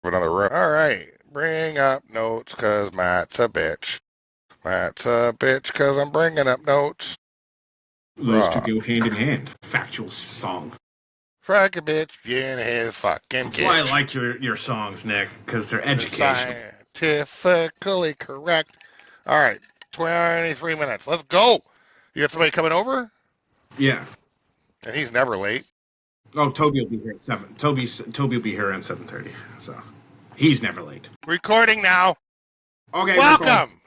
Another room. All right. Bring up notes because Matt's a bitch. Matt's a bitch because I'm bringing up notes. Those two go hand in hand. Factual song. Frag a bitch in his fucking That's why I kitchen. like your songs, Nick, because they're educational. Scientifically correct. All right. 23 minutes. Let's go. You got somebody coming over? Yeah. And he's never late. Oh, Toby will be here at 7. Toby will be here around 7:30. So he's never late. Recording now. Okay, Welcome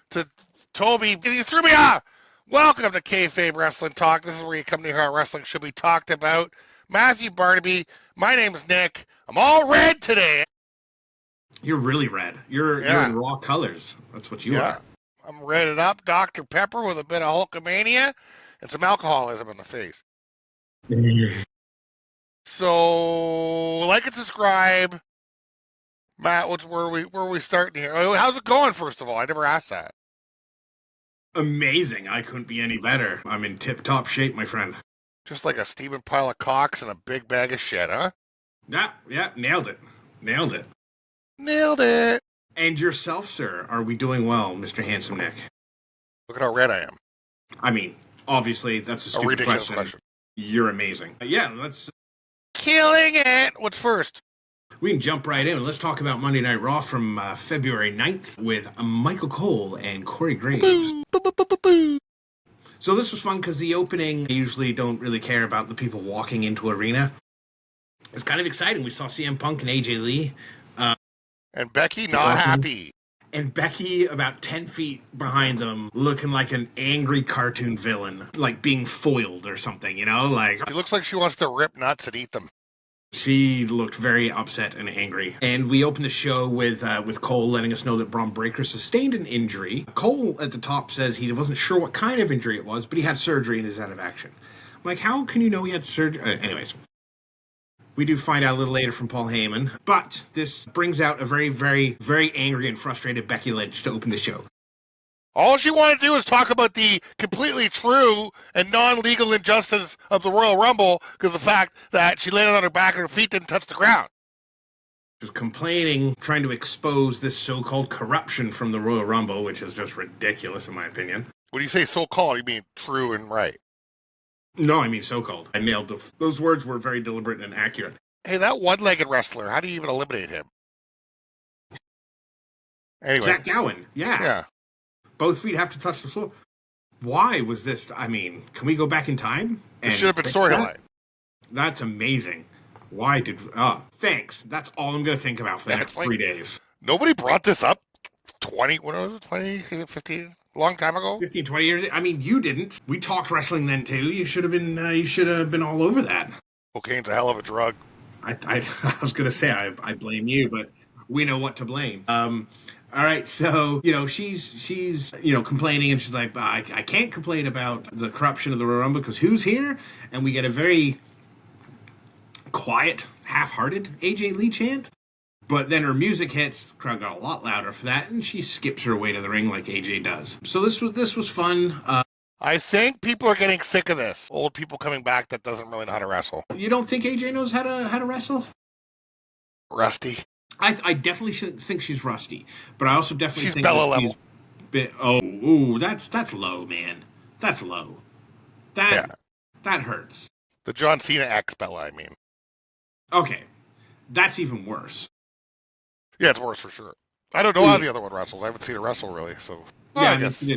to Toby. You threw me off. Welcome to KayFabe Wrestling Talk. This is where you come to hear how wrestling should be talked about. Matthew Barnaby. My name is Nick. I'm all red today. You're really red. You're in raw colors. That's what you are. I'm redded up. Dr. Pepper with a bit of Hulkamania and some alcoholism in the face. So, like and subscribe. Matt, where are we starting here? How's it going, first of all? I never asked that. Amazing. I couldn't be any better. I'm in tip-top shape, my friend. Just like a steaming pile of cocks and a big bag of shit, huh? Yeah, nailed it. Nailed it. And yourself, sir, are we doing well, Mr. Handsome Nick? Look at how red I am. I mean, obviously, that's a stupid ridiculous question. You're amazing. Yeah, let's... Killing it! What's first? We can jump right in. Let's talk about Monday Night Raw from February 9th with Michael Cole and Corey Graves. So this was fun because the opening, I usually don't really care about the people walking into arena. It's kind of exciting. We saw CM Punk and AJ Lee. And Becky not happy. And Becky about 10 feet behind them, looking like an angry cartoon villain, like being foiled or something, you know? Like, she looks like she wants to rip nuts and eat them. She looked very upset and angry. And we opened the show with Cole letting us know that Braun Breaker sustained an injury. Cole at the top says he wasn't sure what kind of injury it was, but he had surgery and is out of action. I'm like, how can you know he had surgery? Anyways. We do find out a little later from Paul Heyman, but this brings out a very, very, very angry and frustrated Becky Lynch to open the show. All she wanted to do was talk about the completely true and non-legal injustice of the Royal Rumble because of the fact that she landed on her back and her feet didn't touch the ground. She was complaining, trying to expose this so-called corruption from the Royal Rumble, which is just ridiculous in my opinion. When you say so-called, you mean true and right? No, I mean so-called. I nailed those words were very deliberate and accurate. Hey, that one-legged wrestler, how do you even eliminate him? Anyway. Zach Gowen, yeah. Both feet have to touch the floor. Why was this? I mean, can we go back in time? It should have been storyline. That's amazing. Why did... thanks. That's all I'm going to think about for the next 3 days. Nobody brought this up 20, 15... long time ago? 15, 20 years. I mean, you didn't. We talked wrestling then too. You should have been all over that. Cocaine's a hell of a drug. I was gonna say I blame you, but we know what to blame. All right, so she's complaining, and she's like, I can't complain about the corruption of the Royal Rumble because who's here? And we get a very quiet, half-hearted AJ Lee chant. But then her music hits, the crowd got a lot louder for that, and she skips her way to the ring like AJ does. So this was fun. I think people are getting sick of this. Old people coming back that doesn't really know how to wrestle. You don't think AJ knows how to wrestle? Rusty. I definitely think she's rusty, but I also definitely think Bella level. That's low, man. That's low. That hurts. The John Cena X Bella, I mean. Okay, that's even worse. Yeah, it's worse for sure. I don't know how the other one wrestles. I haven't seen her wrestle really, so I guess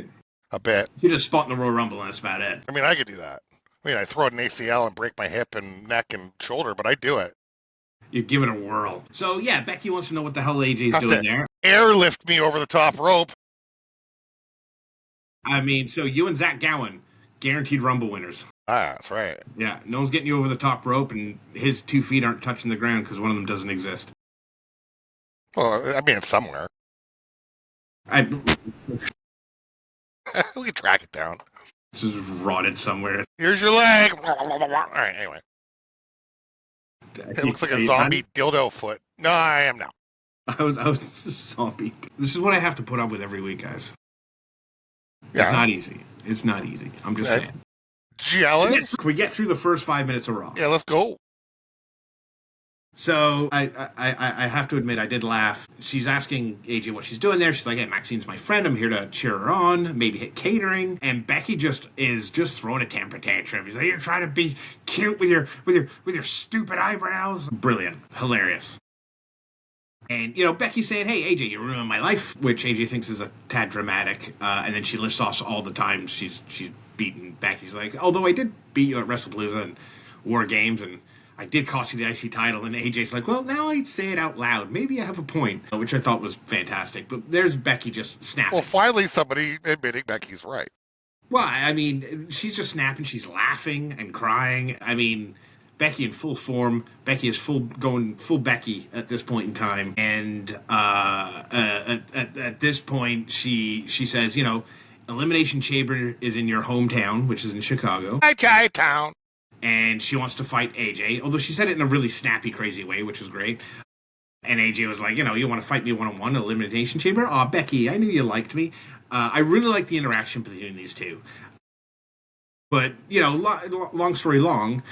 a bit. You just spot in the Royal Rumble and that's about it. I mean, I could do that. I mean, I throw out an ACL and break my hip and neck and shoulder, but I do it. You give it a whirl. So yeah, Becky wants to know what the hell AJ's doing there. Airlift me over the top rope. I mean, so you and Zach Gowen, guaranteed Rumble winners. Ah, that's right. Yeah, no one's getting you over the top rope, and his 2 feet aren't touching the ground because one of them doesn't exist. Well, I mean, it's somewhere. We can track it down. This is rotted somewhere. Here's your leg. All right, anyway. It looks like a zombie dildo foot. No, I am now. I was a zombie. This is what I have to put up with every week, guys. Yeah. It's not easy. It's not easy. I'm just saying. Jealous? Can we get through the first 5 minutes of Raw? Yeah, let's go. So I have to admit I did laugh. She's asking AJ what she's doing there. She's like, "Hey, Maxine's my friend. I'm here to cheer her on. Maybe hit catering." And Becky is throwing a temper tantrum. He's like, "You're trying to be cute with your stupid eyebrows." Brilliant, hilarious. And Becky's saying, "Hey, AJ, you ruined my life," which AJ thinks is a tad dramatic. And then she lists off all the times she's beaten Becky. She's like, "Although I did beat you at WrestlePalooza and War Games and." I did cost you the IC title, and AJ's like, well, now I'd say it out loud. Maybe I have a point, which I thought was fantastic. But there's Becky just snapping. Well, finally somebody admitting Becky's right. Well, I mean, she's just snapping. She's laughing and crying. I mean, Becky in full form. Becky is going full Becky at this point in time. And at this point, she says, Elimination Chamber is in your hometown, which is in Chicago. Hi, Chi-Town. And she wants to fight AJ, although she said it in a really snappy, crazy way, which was great. And AJ was like, you want to fight me one-on-one in Elimination Chamber? Aw, Becky, I knew you liked me. I really like the interaction between these two. But, long story long,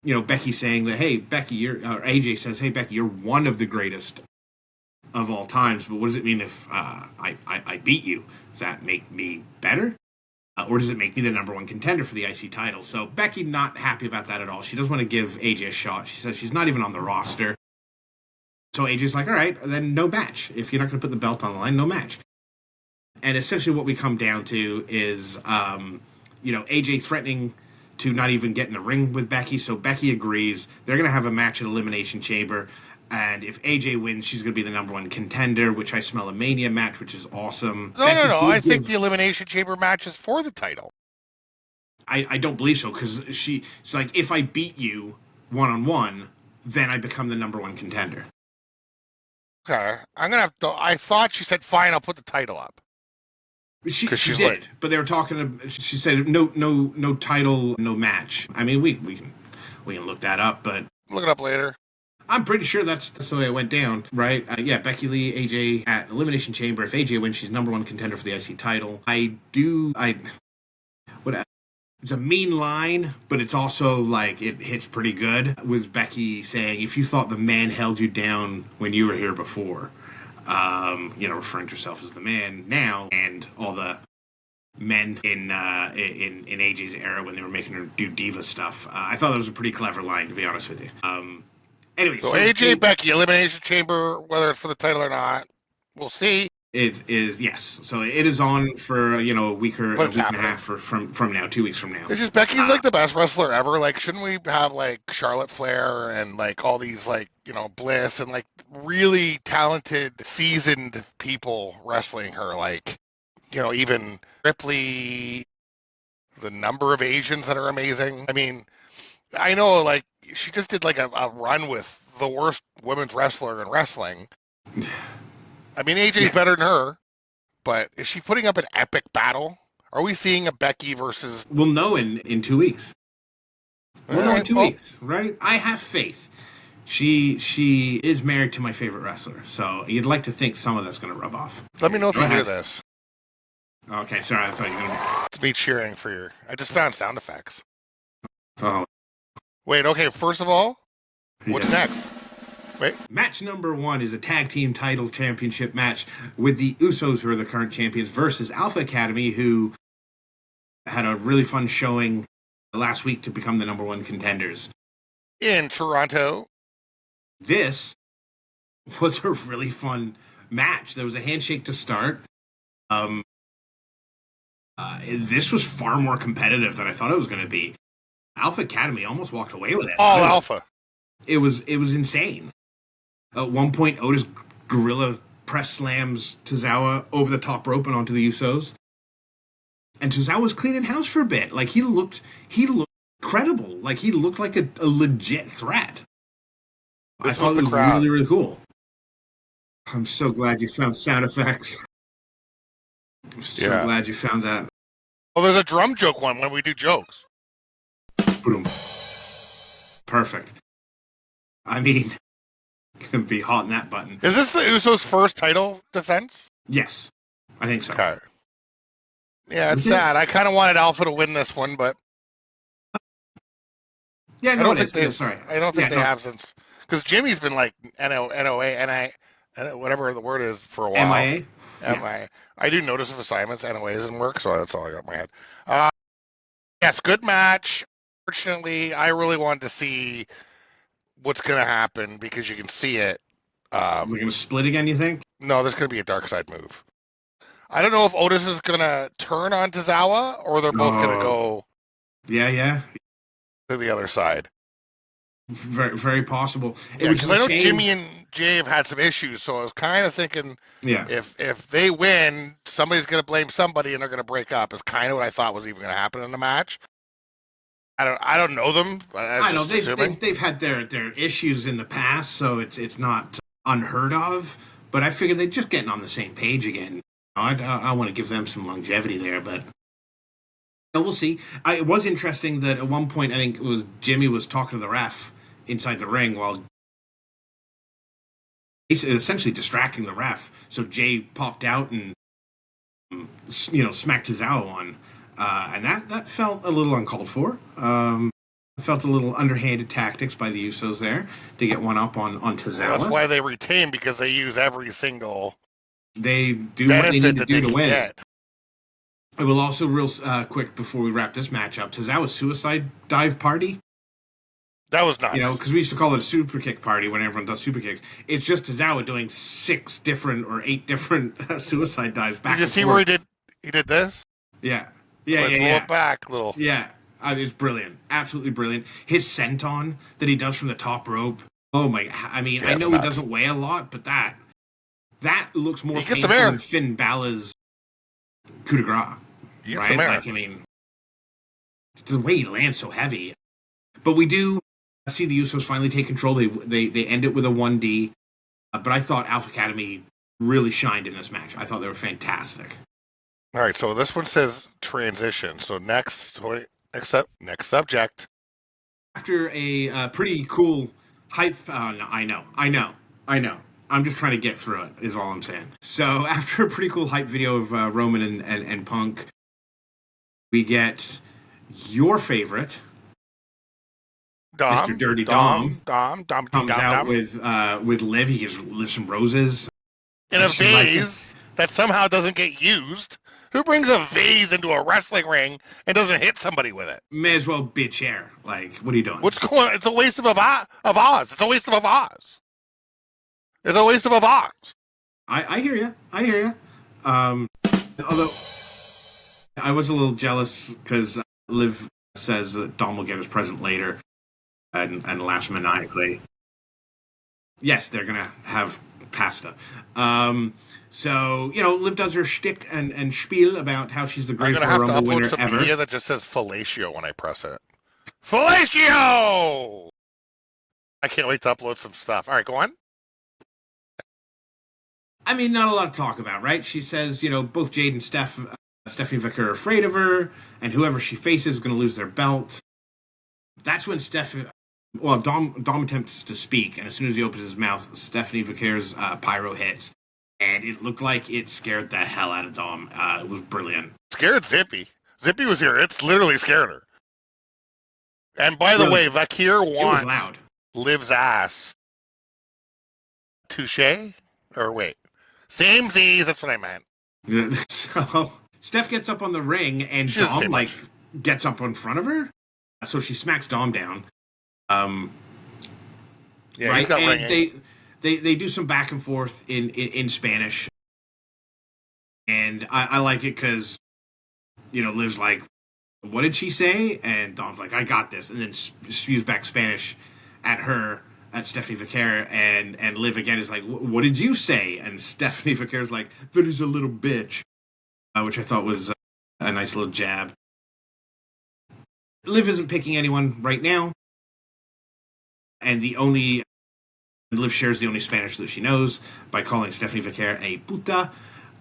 Becky saying that, hey, Becky, or AJ says, hey, Becky, you're one of the greatest of all times, but what does it mean if I beat you? Does that make me better? Or does it make me the number one contender for the IC title? So Becky not happy about that at all. She doesn't want to give AJ a shot. She says she's not even on the roster. So AJ's like, all right, then no match. If you're not going to put the belt on the line, no match. And essentially what we come down to is, AJ threatening to not even get in the ring with Becky. So Becky agrees. They're going to have a match at Elimination Chamber. And if AJ wins, she's going to be the number one contender, which I smell a Mania match, which is awesome. No. I think the Elimination Chamber match is for the title. I don't believe so, because she's like, if I beat you one-on-one, then I become the number one contender. Okay. I'm going to have to... I thought she said, fine, I'll put the title up. She did, like, but they were talking... She said, no title, no match. I mean, we can look that up, but... Look it up later. I'm pretty sure that's the way it went down, right? Becky Lee, AJ at Elimination Chamber. If AJ wins, she's number one contender for the IC title. It's a mean line, but it's also like it hits pretty good. Was Becky saying, if you thought the man held you down when you were here before, referring to herself as the man now, and all the men in AJ's era when they were making her do diva stuff. I thought that was a pretty clever line, to be honest with you. Anyway, so AJ Becky Elimination Chamber, whether it's for the title or not, we'll see. It is, yes. So it is on for a week and a half from now, 2 weeks from now. It's just Becky's like the best wrestler ever. Like, shouldn't we have like Charlotte Flair and like all these like Bliss and like really talented, seasoned people wrestling her? Like, even Ripley, the number of Asians that are amazing. I mean, I know like she just did like a run with the worst women's wrestler in wrestling. I mean, AJ's better than her, but is she putting up an epic battle? Are we seeing a Becky versus... We'll know in 2 weeks. We'll know in 2 weeks, right? I have faith. She is married to my favorite wrestler, so you'd like to think some of that's going to rub off. Let me know if you hear this. Okay, sorry, I thought you were going to... It's me cheering for you. I just found sound effects. Oh. Wait, okay, first of all, what's next? Wait. Match number 1 is a tag team title championship match with the Usos, who are the current champions, versus Alpha Academy, who had a really fun showing last week to become the number 1 contenders. In Toronto. This was a really fun match. There was a handshake to start. This was far more competitive than I thought it was going to be. Alpha Academy almost walked away with it. All Alpha. It was insane. At one point, Otis gorilla press slams Tozawa over the top rope and onto the Usos. And Tozawa was cleaning house for a bit. Like, he looked credible. Like, he looked like a legit threat. I thought it was really, really cool. I'm so glad you found sound effects. I'm so glad you found that. Well, there's a drum joke one when we do jokes. Boom. Perfect. I mean, gonna be hot in that button. Is this the Usos' first title defense? Yes, I think so. Okay. Yeah, it's sad. I kind of wanted Alpha to win this one, but yeah, no, I don't think they have since Because Jimmy's been like NOA, whatever the word is for a while. MIA. Yeah. MIA. I do notice of assignments. NOA doesn't work, so that's all I got in my head. Yes, good match. Fortunately, I really wanted to see what's going to happen because you can see it. We're going to split again, you think? No, there's going to be a dark side move. I don't know if Otis is going to turn on Tozawa or they're both going to go Yeah. to the other side. Very, very possible. Yeah, because I know Jimmy and Jay have had some issues, so I was kind of thinking, if they win, somebody's going to blame somebody and they're going to break up. Is kind of what I thought was even going to happen in the match. I don't know them. I know they've had their issues in the past, so it's not unheard of. But I figured they're just getting on the same page again. I want to give them some longevity there, but we'll see. It was interesting that at one point I think it was Jimmy was talking to the ref inside the ring while essentially distracting the ref. So Jay popped out and smacked Tozawa on, and that felt a little uncalled for. Felt a little underhanded tactics by the Usos there to get one up on Tozawa. That's why they retain, because they use every single they do what they need to do to win. Get. I will also real quick before we wrap this match up. Tozawa's suicide dive party. That was nuts. Because we used to call it a super kick party when everyone does super kicks. It's just Tozawa doing 6 different or 8 different suicide dives back. Did you see where he did this? Yeah. Let's roll it back, little. Yeah. It's brilliant. Absolutely brilliant. His senton that he does from the top rope. Oh my! I mean, I know he doesn't weigh a lot, but that looks more painful than Finn Balor's coup de grace. Right? Like, I mean, the way he lands so heavy. But we do see the Usos finally take control. They end it with a 1D. But I thought Alpha Academy really shined in this match. I thought they were fantastic. All right, so this one says transition. So next subject. After a pretty cool hype... I know. I'm just trying to get through it, is all I'm saying. So after a pretty cool hype video of Roman and Punk, we get your favorite... Mr. Dirty Dom comes out with Liv. He gives Liv some roses. In a vase that somehow doesn't get used. Who brings a vase into a wrestling ring and doesn't hit somebody with it? May as well be a chair. Like, what are you doing? What's going on? It's a waste of a vase. It's a waste of a vase. It's a waste of a vase. I hear you. Although, I was a little jealous because Liv says that Dom will get his present later. And laughs maniacally. Yes, they're gonna have pasta. So Liv does her shtick and spiel about how she's the greatest Rumble winner ever. I'm gonna have to upload some media that just says fellatio when I press it. Fellatio! I can't wait to upload some stuff. All right, go on. I mean, not a lot to talk about, right? She says, both Jade and Stephanie Vicker are afraid of her, and whoever she faces is going to lose their belt. That's when Dom attempts to speak, and as soon as he opens his mouth, Stephanie Vicker's pyro hits, and it looked like it scared the hell out of Dom. It was brilliant. Scared Zippy. Zippy was here. It's literally scared her. And by the way, Vakir wants Liv's ass. Touche? Or wait. Same Z's, that's what I meant. So, Steph gets up on the ring, and Dom, gets up in front of her. So she smacks Dom down. Yeah, right? He's got and they do some back and forth in Spanish, and I like it because Liv's like, "What did she say?" And Dom's like, "I got this," and then spews back Spanish at her, at Stephanie Vicker, and Liv again is like, "What did you say?" And Stephanie Vicker's like, "That is a little bitch," which I thought was a nice little jab. Liv isn't picking anyone right now. And Liv shares the only Spanish that she knows by calling Stephanie Vicker a puta.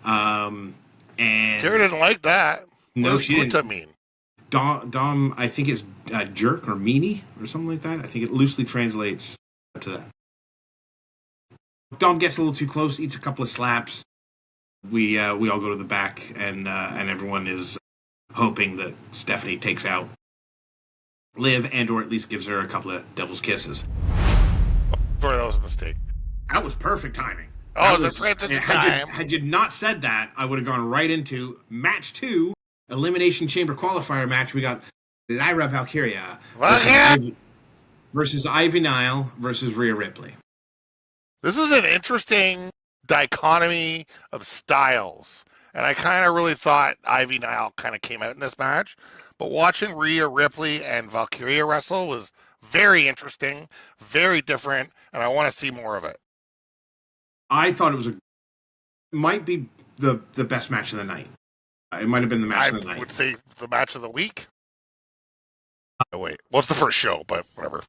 And Kara didn't like that. No, what does she puta didn't. mean? Dom, I think it's jerk or meanie or something like that. I think it loosely translates to that. Dom gets a little too close, eats a couple of slaps. We all go to the back, and everyone is hoping that Stephanie takes out Liv, or at least gives her a couple of devil's kisses. Sorry, that was a mistake. That was perfect timing. Oh, it's a transition time. Had you not said that, I would have gone right into match 2, Elimination Chamber qualifier match. We got Lyra Valkyria versus Ivy Nile versus Rhea Ripley. This was an interesting dichotomy of styles. And I kind of really thought Ivy Nile kind of came out in this match. But watching Rhea Ripley and Valkyria wrestle was very interesting, very different, and I want to see more of it. I thought it might be the best match of the night. It might have been the match of the night. I would say the match of the week. Oh, wait, well, it's the first show, but whatever.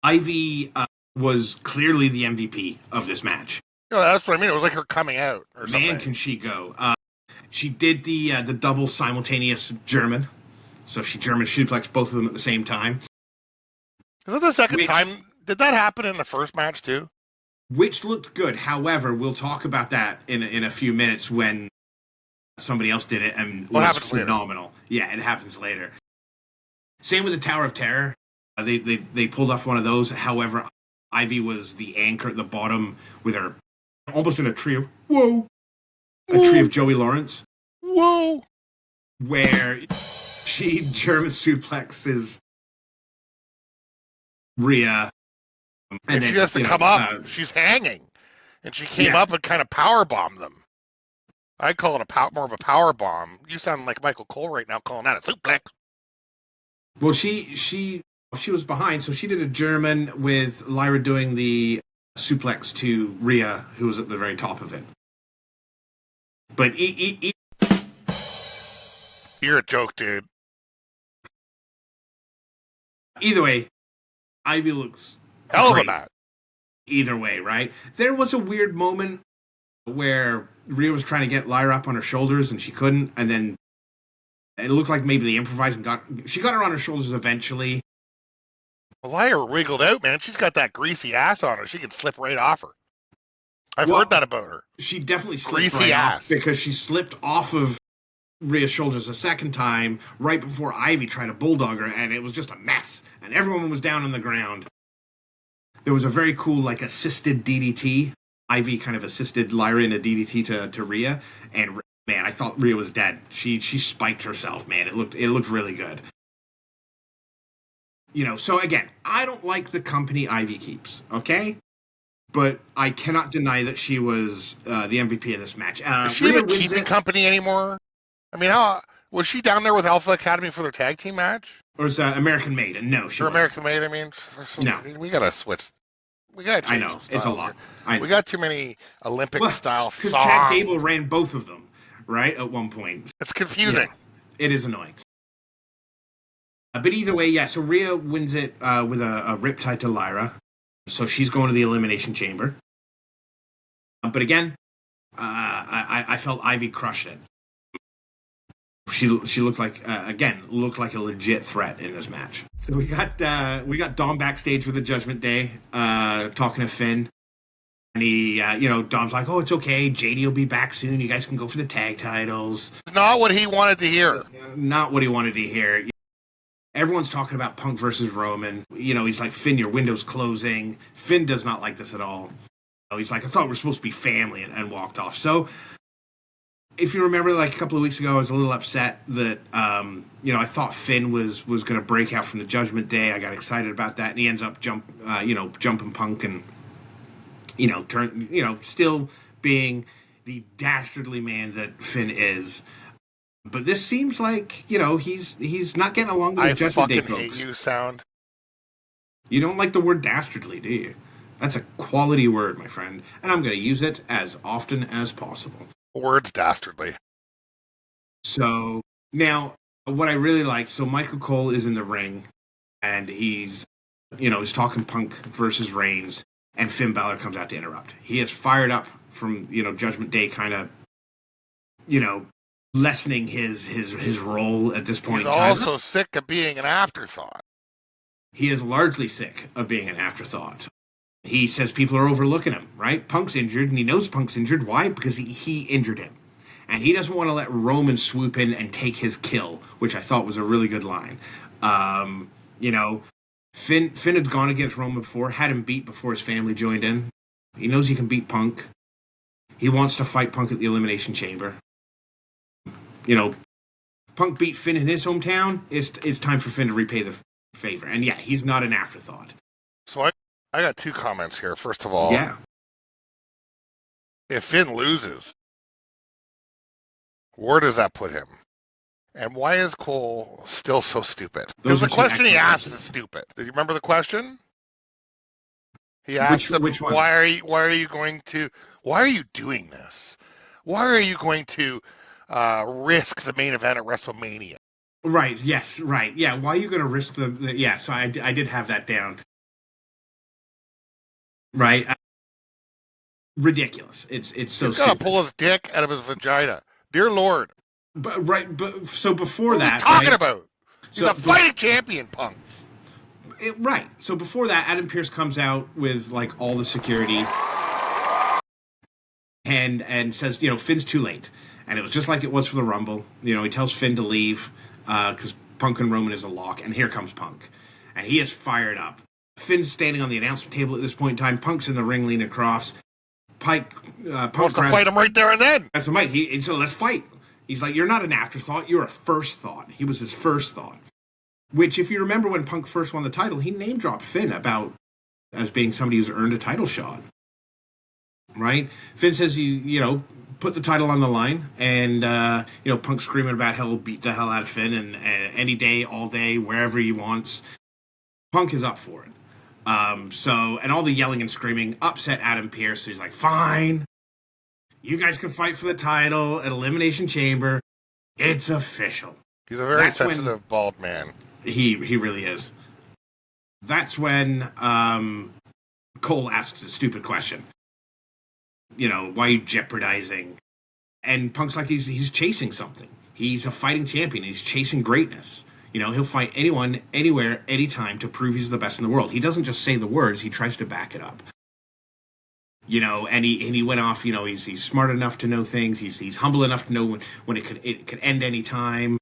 Ivy was clearly the MVP of this match. No, that's what I mean. It was like her coming out or something. Man, can she go. She did the double simultaneous German. So she German suplexed both of them at the same time. Is that the second time? Did that happen in the first match too? Which looked good. However, we'll talk about that in a few minutes when somebody else did it and was phenomenal. Later? Yeah, it happens later. Same with the Tower of Terror. They pulled off one of those. However, Ivy was the anchor at the bottom with her almost in a tree of tree of Joey Lawrence. Whoa! Where she German suplexes Rhea. And she has to come up. She's hanging. And she came up and kind of power bombed them. I call it more of a power bomb. You sound like Michael Cole right now calling that a suplex. Well, she was behind, so she did a German with Lyra doing the suplex to Rhea, who was at the very top of it. But you're a joke, dude. Either way, Ivy looks hell of a match. Either way, right? There was a weird moment where Rhea was trying to get Lyra up on her shoulders and she couldn't, and then it looked like maybe the improvising she got her on her shoulders eventually. Well, Lyra wiggled out, man. She's got that greasy ass on her. She can slip right off her. I've heard that about her. She definitely slipped greasy ass because she slipped off of Rhea's shoulders a second time right before Ivy tried to bulldog her, and it was just a mess. And everyone was down on the ground. There was a very cool, assisted DDT. Ivy kind of assisted Lyra in a DDT to Rhea, and man, I thought Rhea was dead. She spiked herself, man. It looked really good. So again, I don't like the company Ivy keeps, okay? But I cannot deny that she was the MVP of this match. Is she even keeping company anymore? I mean, how was she down there with Alpha Academy for their tag team match? Or is American Made? No, she wasn't. American Made, I mean, no. We gotta switch. We gotta change. I know, it's a lot. We got too many Olympic-style songs. Because Chad Gable ran both of them, right, at one point. It's confusing. Yeah, it is annoying. But either way, yeah, so Rhea wins it with a riptide to Lyra. So she's going to the Elimination Chamber. But again, I felt Ivy crushed it. She looked like a legit threat in this match. So we got Dom backstage with the Judgment Day, talking to Finn, and he Dom's like, "Oh, it's okay. JD will be back soon. You guys can go for the tag titles." It's not what he wanted to hear. Not what he wanted to hear. Everyone's talking about Punk versus Roman. He's like, "Finn, your window's closing." Finn does not like this at all. He's like, "I thought we were supposed to be family," and walked off. So, if you remember, a couple of weeks ago, I was a little upset that, I thought Finn was going to break out from the Judgment Day. I got excited about that, and he ends up jumping Punk and, still being the dastardly man that Finn is. But this seems like, he's not getting along with the Judgment Day folks. I fucking hate you, Sound. You don't like the word dastardly, do you? That's a quality word, my friend. And I'm going to use it as often as possible. Words dastardly. So, now, what I really like, so Michael Cole is in the ring, and he's talking Punk versus Reigns, and Finn Balor comes out to interrupt. He is fired up from, Judgment Day kind of, lessening his role at this point. He's also sick of being an afterthought. He is largely sick of being an afterthought. He says people are overlooking him, right? Punk's injured, and he knows Punk's injured. Why? Because he injured him. And he doesn't want to let Roman swoop in and take his kill, which I thought was a really good line. Finn had gone against Roman before, had him beat before his family joined in. He knows he can beat Punk. He wants to fight Punk at the Elimination Chamber. You know, Punk beat Finn in his hometown. It's time for Finn to repay the favor. And yeah, he's not an afterthought. So I got two comments here. First of all, Yeah. If Finn loses, where does that put him? And why is Cole still so stupid? Because the question he asked is stupid. Do you remember the question? He asked him, which one? why are you doing this? Why are you going to risk the main event at WrestleMania? Right, yes, right. Yeah, why are you going to risk the yeah, so I did have that down. Right. Ridiculous. It's so He's got to pull his dick out of his vagina. Dear Lord. But so before what that, are we talking about? He's a fighting champion, Punk. Right. So before that, Adam Pearce comes out with like all the security and says, Finn's too late. And it was just like it was for the Rumble. He tells Finn to leave because Punk and Roman is a lock. And here comes Punk. And he is fired up. Finn's standing on the announcement table at this point in time. Punk's in the ring leaning across. Punk wants to fight him right there and then. That's Mike. So let's fight. He's like, you're not an afterthought. You're a first thought. He was his first thought. Which, if you remember when Punk first won the title, he name-dropped Finn as being somebody who's earned a title shot. Right? Finn says put the title on the line, and, Punk's screaming about how he'll beat the hell out of Finn and any day, all day, wherever he wants. Punk is up for it. And all the yelling and screaming upset Adam Pearce. So he's like, fine. You guys can fight for the title at Elimination Chamber. It's official. He's a very sensitive, bald man. He really is. That's when Cole asks a stupid question. Why are you jeopardizing? And Punk's like he's chasing something. He's a fighting champion. He's chasing greatness. He'll fight anyone, anywhere, anytime to prove he's the best in the world. He doesn't just say the words. He tries to back it up. And he went off. He's smart enough to know things. He's humble enough to know when it could end any time.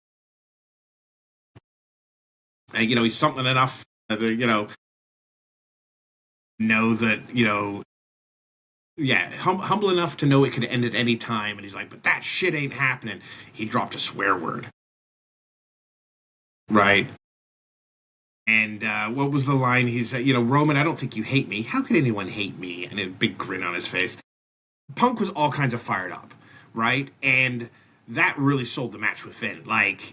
And he's something enough to know that humble enough to know it could end at any time. And he's like, but that shit ain't happening. He dropped a swear word, right? And what was the line? He said, Roman, I don't think you hate me. How could anyone hate me? And a big grin on his face. Punk was all kinds of fired up, right? And that really sold the match with Finn. Like,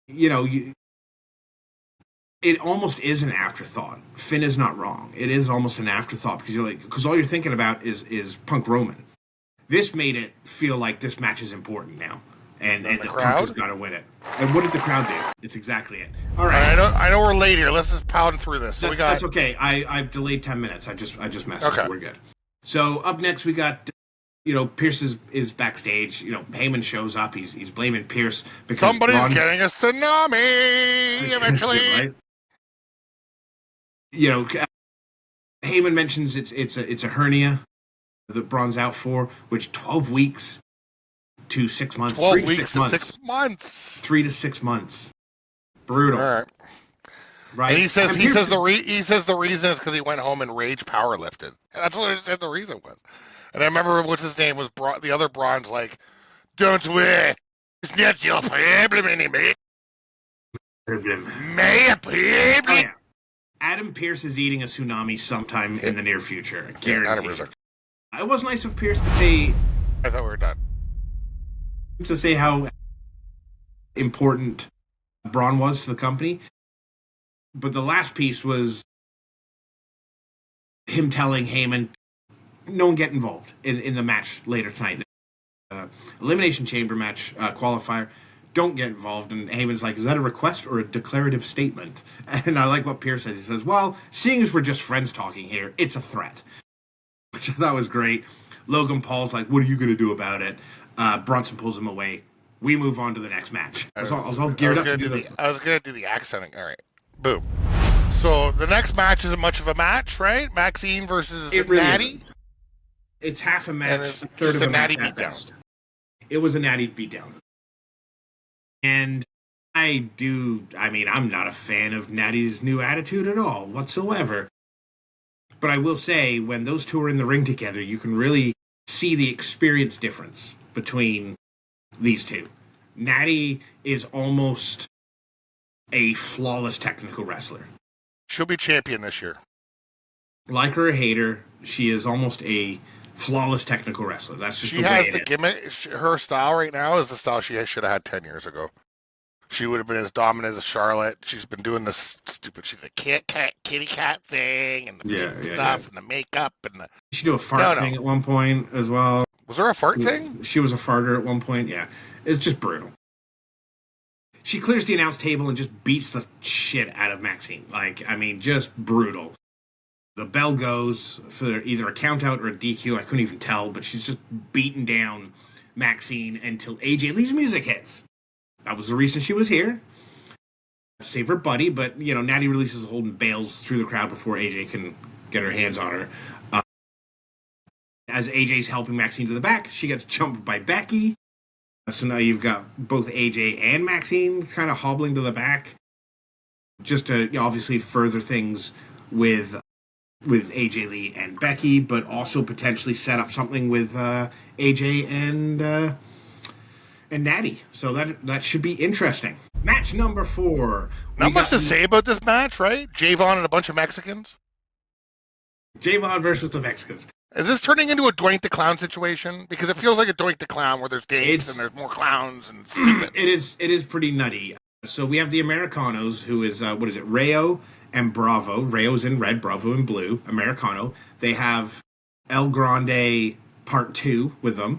it almost is an afterthought. Finn is not wrong. It is almost an afterthought because all you're thinking about is Punk Roman. This made it feel like this match is important now. And the crowd has got to win it. And what did the crowd do? It's exactly it. All right. I know we're late here. Let's just pound through this. So that's okay. I've delayed 10 minutes. I just messed up. We're good. So up next we got Pierce is backstage. Heyman shows up. He's blaming Pierce because somebody's getting a tsunami eventually. Right? Heyman mentions it's a hernia that Braun's out for, which 12 weeks to 6 months. 12 weeks to 6 months. 3 to 6 months. Brutal. All right. Right. And he says the reason is because he went home and rage power lifted. That's what he said the reason was. And I remember what's his name was the other Braun's like, don't worry, it's not your problem anymore. My problem. Adam Pearce is eating a tsunami sometime in the near future. Guaranteed. It was nice of Pearce to say. I thought we were done. To say how important Braun was to the company. But the last piece was him telling Heyman, no one get involved in the match later tonight. Elimination Chamber match, qualifier. Don't get involved. And Heyman's like, is that a request or a declarative statement? And I like what Pierce says. He says, well, seeing as we're just friends talking here, it's a threat. Which I thought was great. Logan Paul's like, what are you going to do about it? Bronson pulls him away. We move on to the next match. I was all geared up to do the... I was going to do the accenting. All right. Boom. So the next match isn't much of a match, right? Maxine versus Natty. It's half a match. And it's a third of a Natty beatdown. It was a Natty beatdown. And I'm not a fan of Natty's new attitude at all, whatsoever. But I will say, when those two are in the ring together, you can really see the experience difference between these two. Natty is almost a flawless technical wrestler. She'll be champion this year. Like her or hate her, she is almost a flawless technical wrestler. That's just she the has way the gimmick. Her style right now is the style she should have had 10 years ago. She would have been as dominant as Charlotte. She's been doing this stupid, she's a kitty cat thing and the stuff and the makeup and the. She did a fart thing at one point as well. Was there a fart thing? She was a farter at one point. Yeah, it's just brutal. She clears the announce table and just beats the shit out of Maxine. Just brutal. The bell goes for either a count out or a DQ. I couldn't even tell, but she's just beating down Maxine until AJ Lee's music hits. That was the reason she was here. Save her buddy, but, Natty releases a hold and bails through the crowd before AJ can get her hands on her. As AJ's helping Maxine to the back, she gets jumped by Becky. So now you've got both AJ and Maxine kind of hobbling to the back. Just to obviously further things with AJ Lee and Becky, but also potentially set up something with AJ and Natty. So that should be interesting. Match number 4. Not much to say about this match, right? Javon and a bunch of Mexicans. Javon versus the Mexicans. Is this turning into a Doink the Clown situation? Because it feels like a Doink the Clown where there's dates and there's more clowns and stupid. It is pretty nutty. So we have the Americanos, who is, Rayo and Bravo. Rayo's in red, Bravo in blue. Americano. They have El Grande Part 2 with them.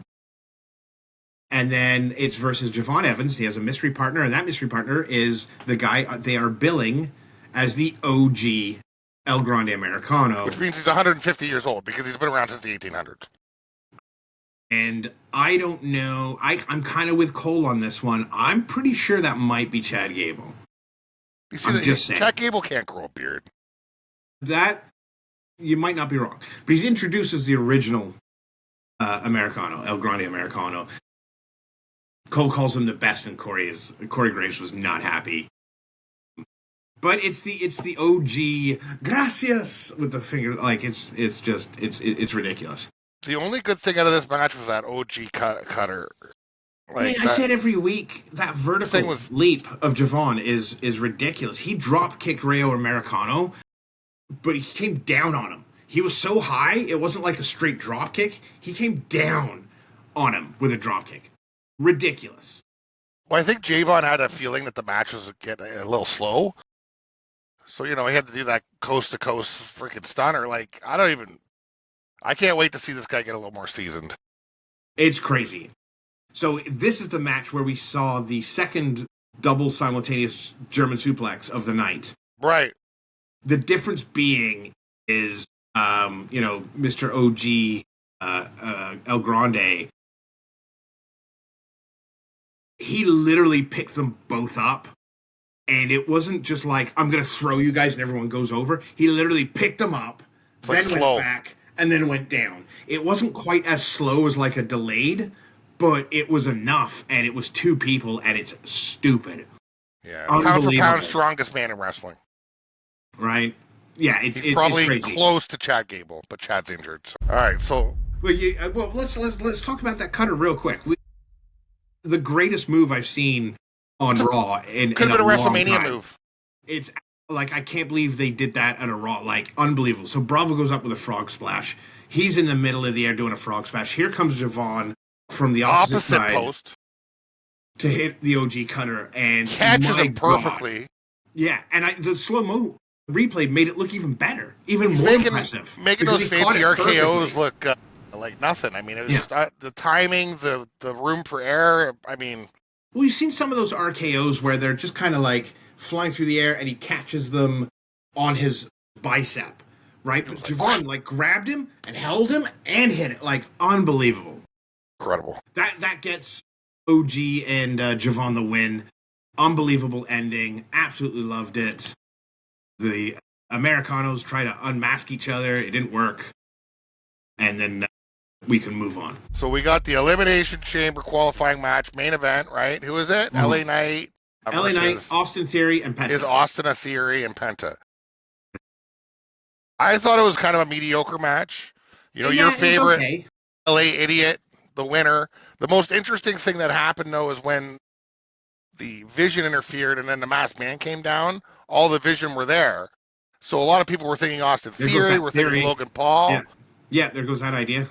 And then it's versus Javon Evans. He has a mystery partner, and that mystery partner is the guy they are billing as the OG El Grande Americano. Which means he's 150 years old, because he's been around since the 1800s. And I don't know. I'm kind of with Cole on this one. I'm pretty sure that might be Chad Gable. You see, Chad Gable can't grow a beard. That, you might not be wrong. But he introduces the original Americano, El Grande Americano. Cole calls him the best, and Corey Graves was not happy. But it's the OG gracias with the finger. It's ridiculous. The only good thing out of this match was that OG cutter. I said every week that vertical leap of Javon is ridiculous. He drop kicked Rayo Americano, but he came down on him. He was so high, it wasn't like a straight drop kick. He came down on him with a drop kick. Ridiculous. Well, I think Javon had a feeling that the match was getting a little slow. So, he had to do that coast-to-coast freaking stunner. I can't wait to see this guy get a little more seasoned. It's crazy. So this is the match where we saw the second double simultaneous German suplex of the night. Right. The difference being is, Mr. OG El Grande, he literally picked them both up. And it wasn't just like, I'm going to throw you guys and everyone goes over. He literally picked them up, went back, and then went down. It wasn't quite as slow as like a delayed, but it was enough, and it was two people, and it's stupid. Yeah, pound for pound, strongest man in wrestling. Right? Yeah, he's probably close to Chad Gable, but Chad's injured. So. All right, so... Well, let's talk about that cutter real quick. The greatest move I've seen on Raw could have been a WrestleMania move. It's I can't believe they did that at a Raw. Unbelievable. So Bravo goes up with a frog splash. He's in the middle of the air doing a frog splash. Here comes Javon from the opposite side post to hit the OG cutter and catches him perfectly. God. Yeah, and the slow-mo replay made it look even better, even more impressive. Making those fancy RKOs look like nothing. It was just the timing, the room for error. Well, you've seen some of those RKOs where they're just kind of flying through the air and he catches them on his bicep, right? But Javon grabbed him and held him and hit it. Unbelievable. Incredible. That gets OG and Javon the win. Unbelievable ending. Absolutely loved it. The Americanos try to unmask each other. It didn't work. And then we can move on. So we got the Elimination Chamber qualifying match, main event, right? Who is it? LA Knight. LA Knight, Austin Theory, and Penta. Is Austin a Theory and Penta? I thought it was kind of a mediocre match. You know, your favorite okay. LA Idiot, the winner. The most interesting thing that happened, though, is when the Vision interfered and then the Masked Man came down, all the Vision were there. So a lot of people were thinking Austin Theory, were thinking Logan Paul. Yeah, there goes that idea.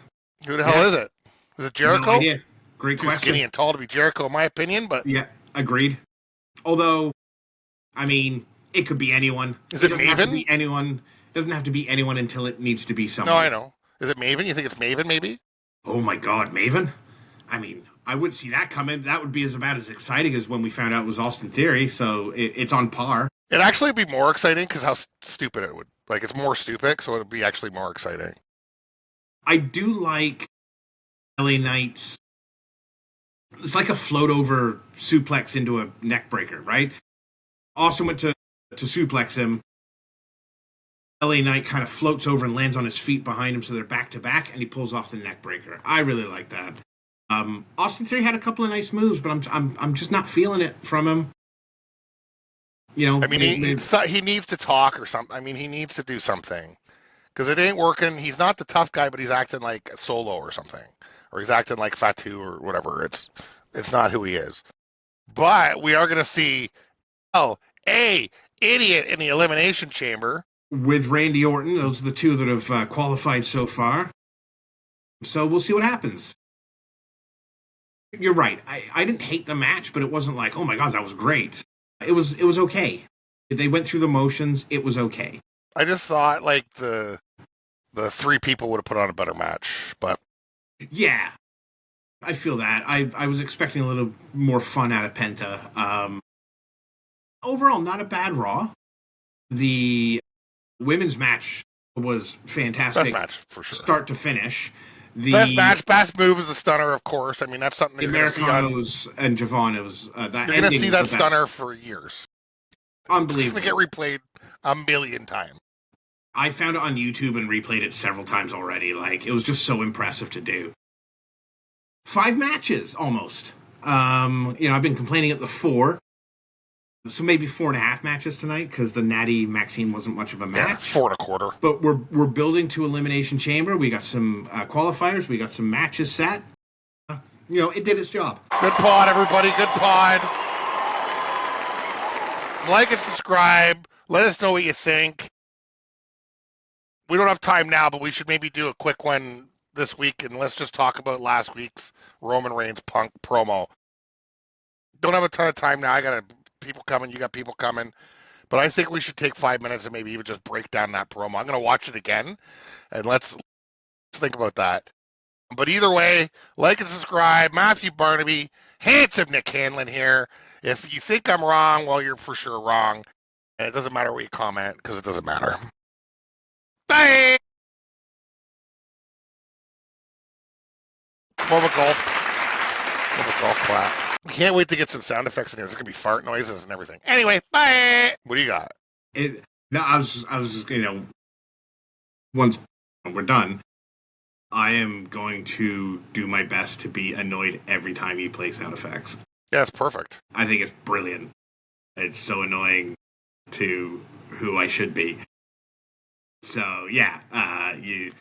Who the hell is it? Is it Jericho? No idea. Great question. Too skinny and tall to be Jericho, in my opinion, but... Yeah, agreed. Although, I mean, it could be anyone. Is it Maven? Have to be anyone. It doesn't have to be anyone until it needs to be someone. No, I know. Is it Maven? You think it's Maven, maybe? Oh my god, Maven? I mean, I wouldn't see that coming. That would be about as exciting as when we found out it was Austin Theory, so it's on par. It'd actually be more exciting because how stupid it would... Like, it's more stupid, so it would be actually more exciting. I do like LA Knight's... It's like a float-over suplex into a neck breaker, right? Austin went to suplex him. LA Knight kind of floats over and lands on his feet behind him, so they're back-to-back, and he pulls off the neck breaker. I really like that. Austin Theory had a couple of nice moves, but I'm just not feeling it from him. You know, I mean, he needs to talk or something. I mean, he needs to do something because it ain't working. He's not the tough guy, but he's acting like Solo or something, or he's acting like Fatu or whatever. It's not who he is. But we are going to see a idiot in the Elimination Chamber with Randy Orton. Those are the two that have qualified so far. So we'll see what happens. You're right. I didn't hate the match, but it wasn't like, oh my god, that was great. It was okay. They went through the motions. It was okay. I just thought like the three people would have put on a better match, but yeah, I feel that. I was expecting a little more fun out of Penta. Overall, not a bad Raw. The women's match was fantastic. Best match for sure, start to finish. The best match, best move is the stunner, of course. I mean, that's something the Americanos and Javon. It was that. You're going to see that stunner for years. Unbelievable. It's going to get replayed a million times. I found it on YouTube and replayed it several times already. Like, it was just so impressive to do. 5 matches, almost. I've been complaining at the 4. So maybe 4.5 matches tonight, because the Natty Maxine wasn't much of a match. Yeah, 4.25. But we're building to Elimination Chamber. We got some qualifiers. We got some matches set. It did its job. Good pod, everybody. Good pod. Like and subscribe. Let us know what you think. We don't have time now, but we should maybe do a quick one this week, and let's just talk about last week's Roman Reigns Punk promo. Don't have a ton of time now. I got people coming. You got people coming. But I think we should take 5 minutes and maybe even just break down that promo. I'm going to watch it again, and let's think about that. But either way, like and subscribe. Matthew Barnaby, handsome Nick Hanlon here. If you think I'm wrong, well, you're for sure wrong. And it doesn't matter what you comment, because it doesn't matter. Bye! More of a golf clap. Can't wait to get some sound effects in here. There's going to be fart noises and everything. Anyway, bye! What do you got? I was just, once we're done, I am going to do my best to be annoyed every time you play sound effects. Yeah, it's perfect. I think it's brilliant. It's so annoying to who I should be. So, yeah, you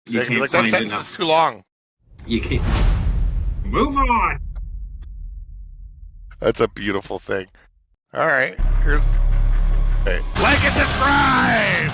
can't like that sentence is too long. You can't. Move on! That's a beautiful thing. All right, here's... Hey. Like and subscribe!